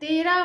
13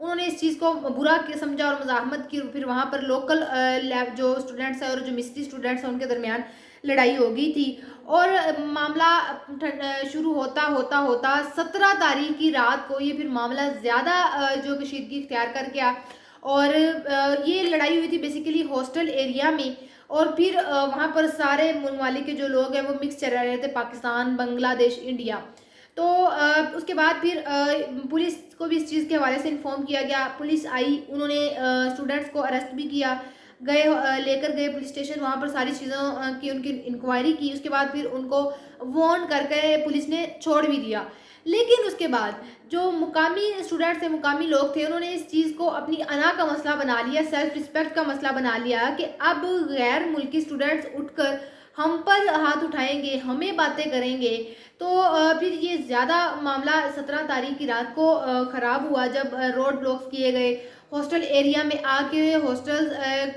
انہوں نے اس چیز کو برا سمجھا اور مزاحمت کی. پھر وہاں پر لوکل جو اسٹوڈنٹس ہیں اور جو مستری اسٹوڈنٹس ہیں ان کے درمیان لڑائی ہو گئی تھی. اور معاملہ شروع ہوتا ہوتا ہوتا 17 تاریخ کی رات کو یہ پھر معاملہ زیادہ جو کشیدگی اختیار کر گیا. اور یہ لڑائی ہوئی تھی بیسیکلی ہاسٹل ایریا میں. اور پھر وہاں پر سارے ممالک کے جو لوگ ہیں وہ مکس چل رہے تھے، پاکستان، بنگلہ دیش، انڈیا. تو اس کے بعد پھر پولیس کو بھی اس چیز کے حوالے سے انفارم کیا گیا. پولیس آئی، انہوں نے اسٹوڈنٹس کو اریسٹ بھی کیا، لے کر گئے پولیس اسٹیشن. وہاں پر ساری چیزوں کی ان کی انکوائری کی. اس کے بعد پھر ان کو وارن کر کے پولیس نے چھوڑ بھی دیا. لیکن اس کے بعد جو مقامی اسٹوڈنٹس ہیں، مقامی لوگ تھے، انہوں نے اس چیز کو اپنی انا کا مسئلہ بنا لیا، سیلف رسپیکٹ کا مسئلہ بنا لیا کہ اب غیر ملکی اسٹوڈنٹس اٹھ کر ہم پر ہاتھ اٹھائیں گے، ہمیں باتیں کریں گے. تو پھر یہ زیادہ معاملہ 17 تاریخ کی رات کو خراب ہوا جب روڈ بلاکس کیے گئے. ہاسٹل ایریا میں آ کے ہاسٹل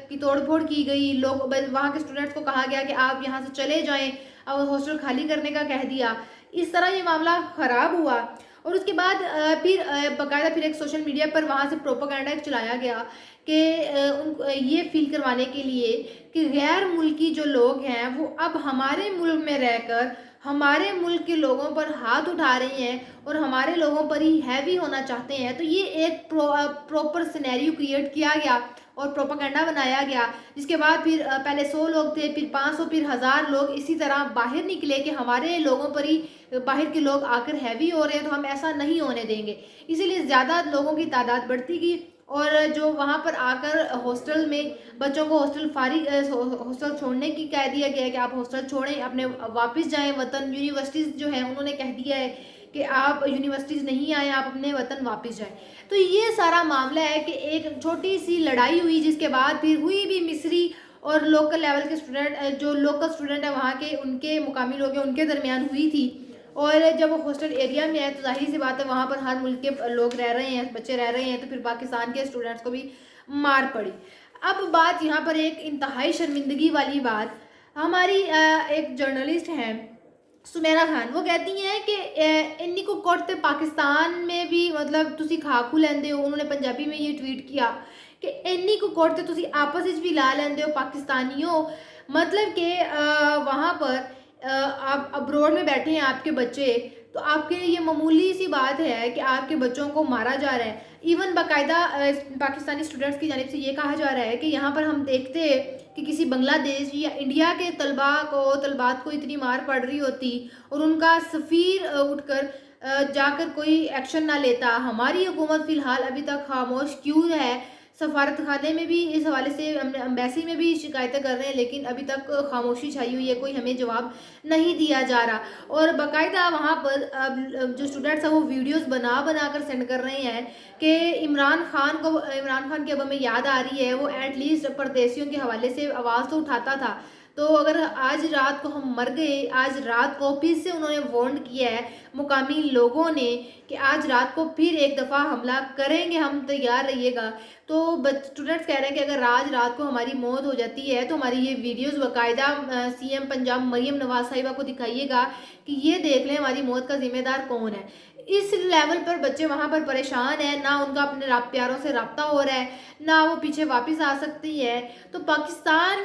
کی توڑ پھوڑ کی گئی. لوگ وہاں کے اسٹوڈنٹس کو کہا گیا کہ آپ یہاں سے چلے جائیں، اور ہاسٹل خالی کرنے کا کہہ دیا. اس طرح یہ معاملہ خراب ہوا. اور اس کے بعد پھر باقاعدہ پھر ایک سوشل میڈیا پر وہاں سے پروپیگنڈا چلایا گیا کہ یہ فیل کروانے کے لیے کہ غیر ملکی جو لوگ ہیں وہ اب ہمارے ملک میں رہ کر ہمارے ملک کے لوگوں پر ہاتھ اٹھا رہے ہیں اور ہمارے لوگوں پر ہی ہیوی ہونا چاہتے ہیں. تو یہ ایک پراپر سینیریو کریٹ کیا گیا اور پروپیگنڈا بنایا گیا، جس کے بعد پھر پہلے 100 لوگ تھے، پھر 500، پھر 1000 لوگ اسی طرح باہر نکلے کہ ہمارے لوگوں پر ہی باہر کے لوگ آ کر ہیوی ہو رہے ہیں، تو ہم ایسا نہیں ہونے دیں گے. اسی لیے زیادہ لوگوں کی تعداد بڑھتی گئی. اور جو وہاں پر آ کر ہاسٹل میں بچوں کو ہاسٹل چھوڑنے کی کہہ دیا گیا ہے کہ آپ ہاسٹل چھوڑیں، اپنے واپس جائیں وطن. یونیورسٹیز جو ہیں انہوں نے کہہ دیا ہے کہ آپ یونیورسٹیز نہیں آئیں، آپ اپنے وطن واپس جائیں. تو یہ سارا معاملہ ہے کہ ایک چھوٹی سی لڑائی ہوئی، جس کے بعد پھر ہوئی بھی مصری اور لوکل لیول کے اسٹوڈنٹ، جو لوکل اسٹوڈنٹ ہیں وہاں کے، ان کے مقامی لوگ ہیں، ان کے درمیان ہوئی تھی. اور جب وہ ہاسٹل ایریا میں آئے تو ظاہر سی بات ہے وہاں پر ہر ملک کے لوگ رہ رہے ہیں، بچے رہ رہے ہیں، تو پھر پاکستان کے اسٹوڈنٹس کو بھی مار پڑی. اب بات یہاں پر ایک انتہائی شرمندگی والی بات، ہماری ایک جرنلسٹ ہیں سمیرہ خان، وہ کہتی ہیں کہ انی کو کوٹ پاکستان میں بھی مطلب تسی کھا کھو لیندے ہو. انہوں نے پنجابی میں یہ ٹویٹ کیا کہ انی کو کوٹ تسی آپس وچ بھی لا لیندے ہو پاکستانیوں. مطلب کہ وہاں پر آپ ابروڈ میں بیٹھے ہیں آپ کے بچے، تو آپ کے لیے یہ معمولی سی بات ہے کہ آپ کے بچوں کو مارا جا رہا ہے. ایون باقاعدہ پاکستانی اسٹوڈنٹس کی جانب سے یہ کہا جا رہا ہے کہ یہاں پر ہم دیکھتے کہ کسی بنگلہ دیش یا انڈیا کے طلبات کو اتنی مار پڑ رہی ہوتی اور ان کا سفیر اٹھ کر جا کر کوئی ایکشن نہ لیتا. ہماری حکومت فی الحال ابھی تک خاموش کیوں ہے؟ سفارت خانے میں بھی اس حوالے سے، امبیسی میں بھی شکایتیں کر رہے ہیں، لیکن ابھی تک خاموشی چھائی ہوئی ہے، کوئی ہمیں جواب نہیں دیا جا رہا. اور باقاعدہ وہاں پر جو اسٹوڈنٹس ہیں وہ ویڈیوز بنا کر سینڈ کر رہے ہیں کہ عمران خان کی اب ہمیں یاد آ رہی ہے، وہ ایٹ لیسٹ پردیسیوں کے حوالے سے آواز تو اٹھاتا تھا. تو اگر آج رات کو ہم مر گئے، آج رات کو پھر سے انہوں نے وارن کیا ہے مقامی لوگوں نے کہ آج رات کو پھر ایک دفعہ حملہ کریں گے، ہم تیار رہیے گا. تو اسٹوڈنٹس کہہ رہے ہیں کہ اگر آج رات کو ہماری موت ہو جاتی ہے تو ہماری یہ ویڈیوز باقاعدہ سی ایم پنجاب مریم نواز صاحبہ کو دکھائیے گا کہ یہ دیکھ لیں ہماری موت کا ذمہ دار کون ہے. اس لیول پر بچے وہاں پر پریشان ہیں، نہ ان کا اپنے پیاروں سے رابطہ ہو رہا ہے، نہ وہ پیچھے واپس آ سکتی ہے. تو پاکستان،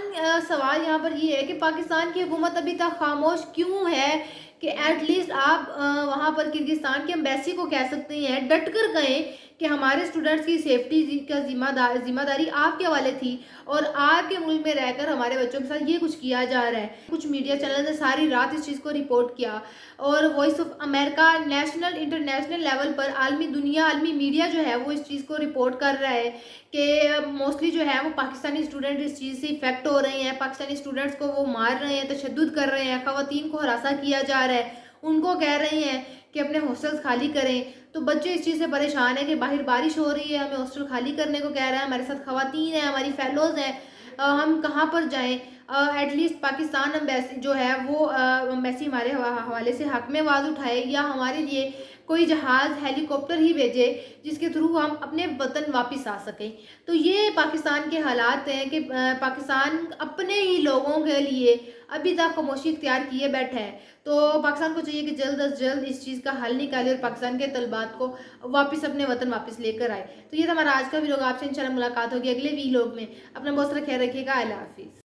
سوال یہاں پر یہ ہے کہ پاکستان کی حکومت ابھی تک خاموش کیوں ہے کہ ایٹ لیسٹ آپ وہاں پر کرغزستان کے امبیسی کو کہہ سکتے ہیں، ڈٹ کر کہیں کہ ہمارے اسٹوڈنٹس کی سیفٹی کا ذمہ داری آپ کے حوالے تھی اور آپ کے ملک میں رہ کر ہمارے بچوں کے ساتھ یہ کچھ کیا جا رہا ہے. کچھ میڈیا چینل نے ساری رات اس چیز کو رپورٹ کیا، اور Voice of America national international level پر عالمی میڈیا جو ہے وہ اس چیز کو رپورٹ کر رہا ہے کہ موسٹلی جو ہے وہ پاکستانی اسٹوڈنٹ اس چیز سے افیکٹ ہو رہے ہیں، پاکستانی اسٹوڈنٹس کو وہ مار رہے ہیں، تشدد کر رہے ہیں، خواتین کو ہراساں کیا جا رہا ہے، ان کو کہہ رہے ہیں کہ اپنے ہاسٹلس خالی کریں. تو بچے اس چیز سے پریشان ہیں کہ باہر بارش ہو رہی ہے، ہمیں ہاسٹل خالی کرنے کو کہہ رہا ہے، ہمارے ساتھ خواتین ہیں، ہماری فیلوز ہیں، ہم کہاں پر جائیں؟ ایٹ لیسٹ پاکستان امبیسی جو ہے وہ امبیسی ہمارے حوالے سے حق میں آواز اٹھائے یا ہمارے لیے کوئی جہاز ہیلی کاپٹر ہی بھیجے جس کے تھرو ہم اپنے وطن واپس آ سکیں۔ تو یہ پاکستان کے حالات ہیں کہ پاکستان اپنے ہی لوگوں کے لیے ابھی تک خاموشی اختیار کیے بیٹھا ہے۔ تو پاکستان کو چاہیے کہ جلد از جلد اس چیز کا حل نکالے اور پاکستان کے طلبات کو واپس اپنے وطن واپس لے کر آئے۔ تو یہ تھا ہمارا آج کا ویلوگ، آپ سے انشاءاللہ ملاقات ہوگی اگلے ویلوگ میں۔ اپنا بہت سارا خیال رکھیے گا، اللہ حافظ۔